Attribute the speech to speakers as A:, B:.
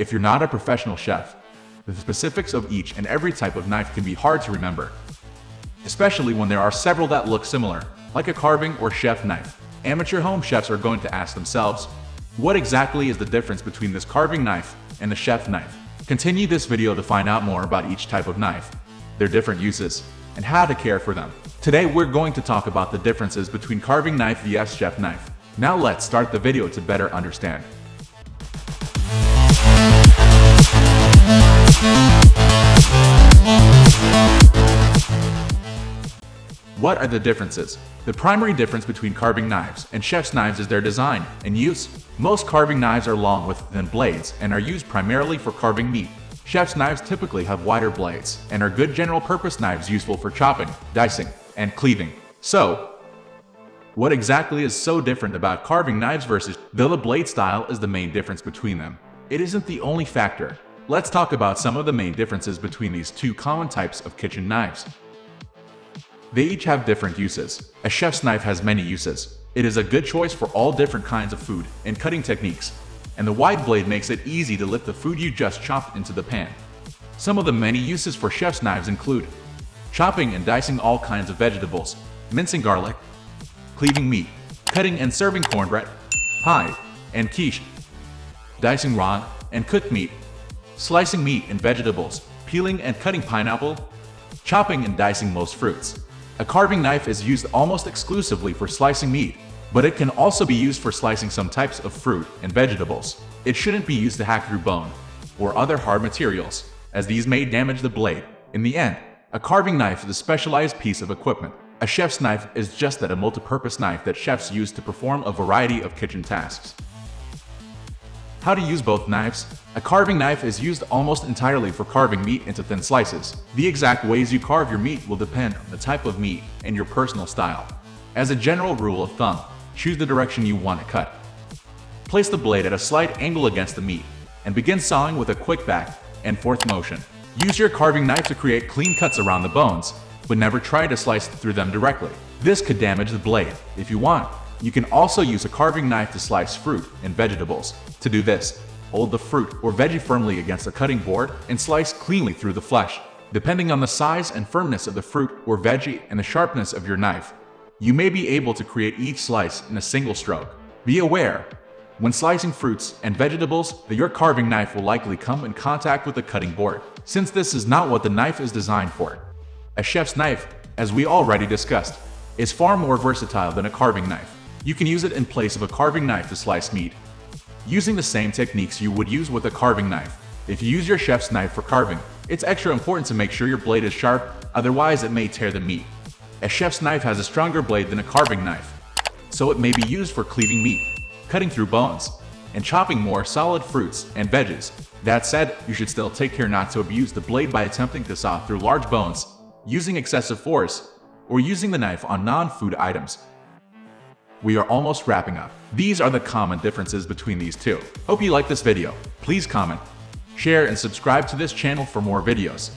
A: if you're not a professional chef, the specifics of each and every type of knife can be hard to remember, especially when there are several that look similar, like a carving or chef knife. Amateur home chefs are going to ask themselves, what exactly is the difference between this carving knife and the chef knife? Continue this video to find out more about each type of knife, their different uses, and how to care for them. Today we're going to talk about the differences between carving knife vs chef knife. Now let's start the video to better understand. What are the differences? The primary difference between carving knives and chef's knives is their design and use. Most carving knives are long with thin blades and are used primarily for carving meat. Chef's knives typically have wider blades and are good general-purpose knives useful for chopping, dicing, and cleaving. So, what exactly is so different about carving knives versus the blade style is the main difference between them? It isn't the only factor. Let's talk about some of the main differences between these two common types of kitchen knives. They each have different uses. A chef's knife has many uses. It is a good choice for all different kinds of food and cutting techniques, and the wide blade makes it easy to lift the food you just chopped into the pan. Some of the many uses for chef's knives include chopping and dicing all kinds of vegetables, mincing garlic, cleaving meat, cutting and serving cornbread, pie, and quiche, dicing raw and cooked meat, slicing meat and vegetables, peeling and cutting pineapple, chopping and dicing most fruits. A carving knife is used almost exclusively for slicing meat, but it can also be used for slicing some types of fruit and vegetables. It shouldn't be used to hack through bone or other hard materials, as these may damage the blade. In the end, a carving knife is a specialized piece of equipment. A chef's knife is just that, a multi-purpose knife that chefs use to perform a variety of kitchen tasks. How to use both knives? A carving knife is used almost entirely for carving meat into thin slices. The exact ways you carve your meat will depend on the type of meat and your personal style. As a general rule of thumb, choose the direction you want to cut. Place the blade at a slight angle against the meat, and begin sawing with a quick back and forth motion. Use your carving knife to create clean cuts around the bones, but never try to slice through them directly. This could damage the blade. If you want, you can also use a carving knife to slice fruit and vegetables. To do this, hold the fruit or veggie firmly against the cutting board and slice cleanly through the flesh. Depending on the size and firmness of the fruit or veggie and the sharpness of your knife, you may be able to create each slice in a single stroke. Be aware, when slicing fruits and vegetables, that your carving knife will likely come in contact with the cutting board, since this is not what the knife is designed for. A chef's knife, as we already discussed, is far more versatile than a carving knife. You can use it in place of a carving knife to slice meat, using the same techniques you would use with a carving knife. If you use your chef's knife for carving, it's extra important to make sure your blade is sharp, otherwise it may tear the meat. A chef's knife has a stronger blade than a carving knife, so it may be used for cleaving meat, cutting through bones, and chopping more solid fruits and veggies. That said, you should still take care not to abuse the blade by attempting to saw through large bones, using excessive force, or using the knife on non-food items. We are almost wrapping up. These are the common differences between these two. Hope you like this video. Please comment, share, and subscribe to this channel for more videos.